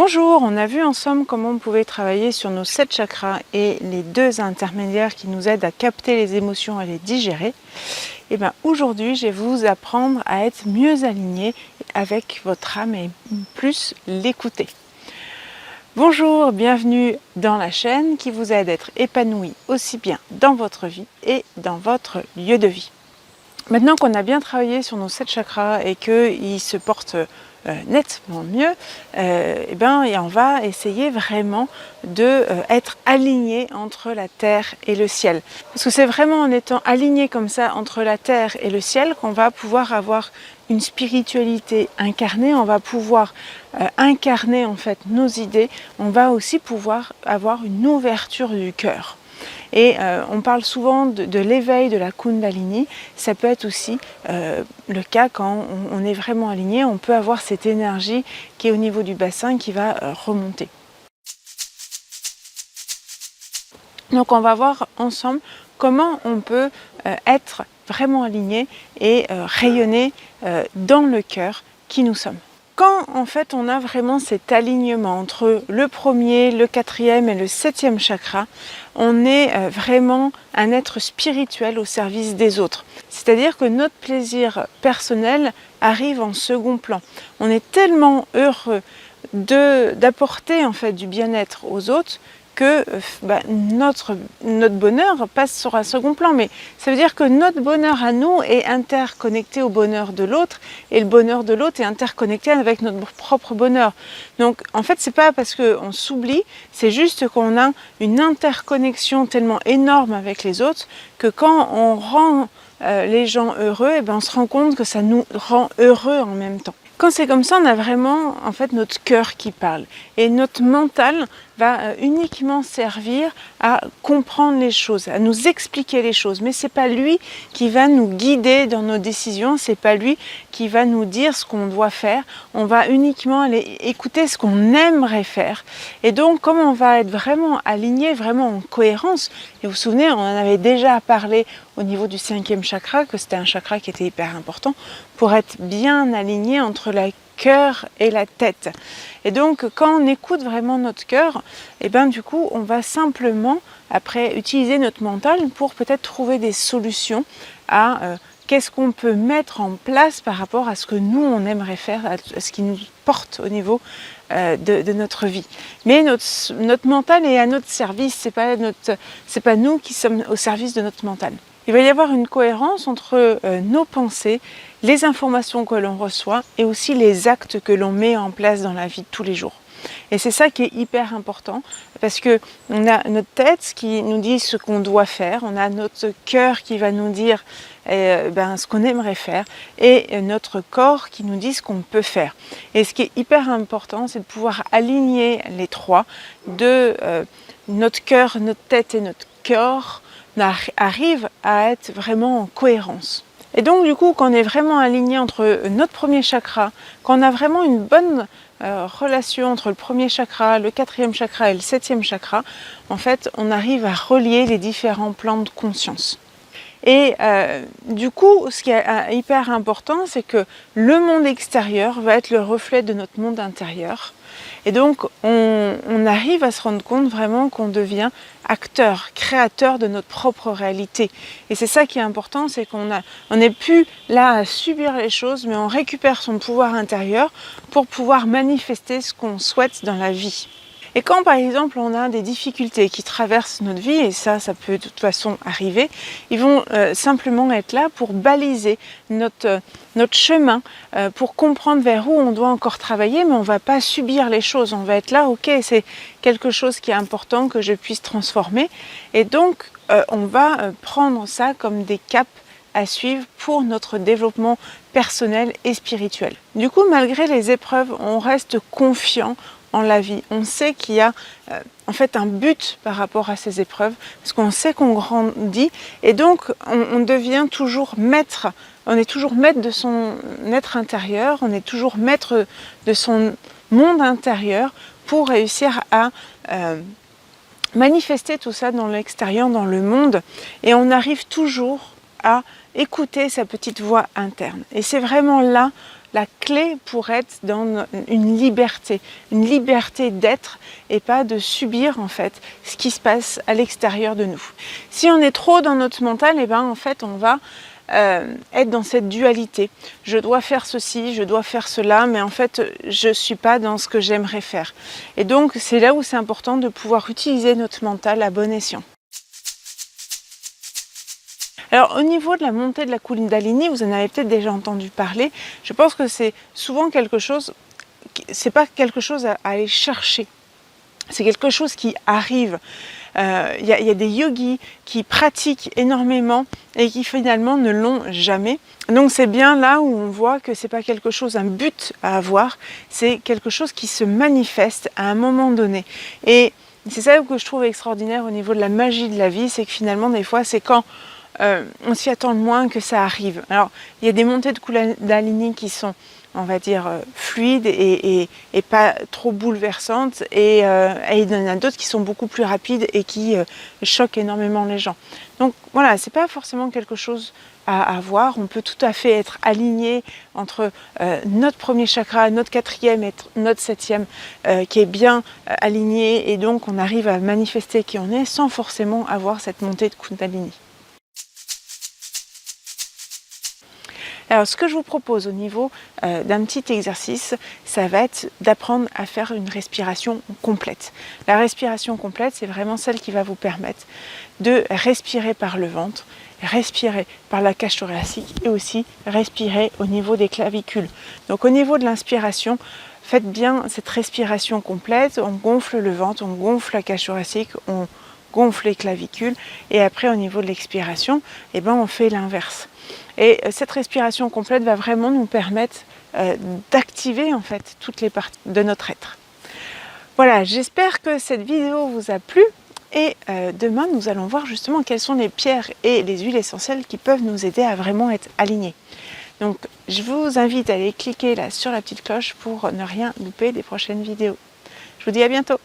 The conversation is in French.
Bonjour, on a vu ensemble comment on pouvait travailler sur nos 7 chakras et les 2 intermédiaires qui nous aident à capter les émotions et les digérer. Et bien aujourd'hui, je vais vous apprendre à être mieux aligné avec votre âme et plus l'écouter. Bonjour, bienvenue dans la chaîne qui vous aide à être épanoui aussi bien dans votre vie et dans votre lieu de vie. Maintenant qu'on a bien travaillé sur nos 7 chakras et qu'ils se portent nettement mieux, et on va essayer vraiment de être aligné entre la terre et le ciel. Parce que c'est vraiment en étant aligné comme ça entre la terre et le ciel qu'on va pouvoir avoir une spiritualité incarnée, on va pouvoir incarner en fait nos idées, on va aussi pouvoir avoir une ouverture du cœur. Et on parle souvent de l'éveil de la Kundalini. Ça peut être aussi le cas quand on est vraiment aligné. On peut avoir cette énergie qui est au niveau du bassin qui va remonter. Donc on va voir ensemble comment on peut être vraiment aligné et rayonner dans le cœur qui nous sommes. Quand en fait on a vraiment cet alignement entre le premier, le quatrième et le 7e chakra, on est vraiment un être spirituel au service des autres. C'est-à-dire que notre plaisir personnel arrive en second plan. On est tellement heureux d'apporter en fait du bien-être aux autres que notre bonheur passe sur un second plan. Mais ça veut dire que notre bonheur à nous est interconnecté au bonheur de l'autre et le bonheur de l'autre est interconnecté avec notre propre bonheur. Donc en fait c'est pas parce qu'on s'oublie, c'est juste qu'on a une interconnexion tellement énorme avec les autres que quand on rend les gens heureux, on se rend compte que ça nous rend heureux en même temps. Quand c'est comme ça, on a vraiment en fait notre cœur qui parle et notre mental va uniquement servir à comprendre les choses, à nous expliquer les choses. Mais c'est pas lui qui va nous guider dans nos décisions, c'est pas lui qui va nous dire ce qu'on doit faire. On va uniquement aller écouter ce qu'on aimerait faire. Et donc, comme on va être vraiment aligné, vraiment en cohérence, et vous vous souvenez, on en avait déjà parlé au niveau du 5e chakra, que c'était un chakra qui était hyper important pour être bien aligné entre le cœur et la tête. Et donc quand on écoute vraiment notre cœur, du coup on va simplement après utiliser notre mental pour peut-être trouver des solutions à qu'est-ce qu'on peut mettre en place par rapport à ce que nous on aimerait faire, à ce qui nous porte au niveau de notre vie. Mais notre mental est à notre service, c'est pas nous qui sommes au service de notre mental. Il va y avoir une cohérence entre nos pensées, les informations que l'on reçoit et aussi les actes que l'on met en place dans la vie de tous les jours. Et c'est ça qui est hyper important parce que on a notre tête qui nous dit ce qu'on doit faire, on a notre cœur qui va nous dire ce qu'on aimerait faire et notre corps qui nous dit ce qu'on peut faire. Et ce qui est hyper important, c'est de pouvoir aligner les trois, notre cœur, notre tête et notre corps arrive à être vraiment en cohérence. Et donc du coup, quand on est vraiment aligné entre notre premier chakra, quand on a vraiment une bonne relation entre le premier chakra, le 4e chakra et le 7e chakra, en fait, on arrive à relier les différents plans de conscience. Et du coup, ce qui est hyper important, c'est que le monde extérieur va être le reflet de notre monde intérieur. Et donc, on arrive à se rendre compte vraiment qu'on devient acteur, créateur de notre propre réalité. Et c'est ça qui est important, c'est qu'on n'est plus là à subir les choses, mais on récupère son pouvoir intérieur pour pouvoir manifester ce qu'on souhaite dans la vie. Et quand par exemple on a des difficultés qui traversent notre vie, et ça peut de toute façon arriver, ils vont simplement être là pour baliser notre chemin, pour comprendre vers où on doit encore travailler, mais on ne va pas subir les choses, on va être là, ok, c'est quelque chose qui est important que je puisse transformer, et donc on va prendre ça comme des caps à suivre pour notre développement personnel et spirituel. Du coup, malgré les épreuves, on reste confiant en la vie. On sait qu'il y a en fait un but par rapport à ces épreuves, parce qu'on sait qu'on grandit, et donc on devient toujours maître, on est toujours maître de son être intérieur, on est toujours maître de son monde intérieur pour réussir à manifester tout ça dans l'extérieur, dans le monde, et on arrive toujours à écouter sa petite voix interne. Et c'est vraiment là la clé pour être dans une liberté d'être et pas de subir en fait ce qui se passe à l'extérieur de nous. Si on est trop dans notre mental, et ben en fait on va être dans cette dualité. Je dois faire ceci, je dois faire cela, mais en fait je ne suis pas dans ce que j'aimerais faire. Et donc c'est là où c'est important de pouvoir utiliser notre mental à bon escient. Alors au niveau de la montée de la Kundalini, vous en avez peut-être déjà entendu parler. Je pense que c'est souvent quelque chose, c'est pas quelque chose à aller chercher. C'est quelque chose qui arrive. Il y a des yogis qui pratiquent énormément et qui finalement ne l'ont jamais. Donc c'est bien là où on voit que c'est pas quelque chose, un but à avoir, c'est quelque chose qui se manifeste à un moment donné. Et c'est ça que je trouve extraordinaire au niveau de la magie de la vie, c'est que finalement des fois c'est quand on s'y attend le moins que ça arrive. Alors, il y a des montées de Kundalini qui sont, on va dire, fluides et pas trop bouleversantes, et il y en a d'autres qui sont beaucoup plus rapides et qui choquent énormément les gens. Donc voilà, c'est pas forcément quelque chose à avoir. On peut tout à fait être aligné entre notre premier chakra, notre quatrième et notre septième qui est bien aligné, et donc on arrive à manifester qui on est sans forcément avoir cette montée de Kundalini. Alors ce que je vous propose au niveau d'un petit exercice, ça va être d'apprendre à faire une respiration complète. La respiration complète, c'est vraiment celle qui va vous permettre de respirer par le ventre, respirer par la cage thoracique et aussi respirer au niveau des clavicules. Donc au niveau de l'inspiration, faites bien cette respiration complète, on gonfle le ventre, on gonfle la cage thoracique, on gonfle les clavicules, et après au niveau de l'expiration, eh ben, on fait l'inverse. Et cette respiration complète va vraiment nous permettre d'activer en fait toutes les parties de notre être. Voilà, j'espère que cette vidéo vous a plu, et demain nous allons voir justement quelles sont les pierres et les huiles essentielles qui peuvent nous aider à vraiment être alignés. Donc je vous invite à aller cliquer là sur la petite cloche pour ne rien louper des prochaines vidéos. Je vous dis à bientôt.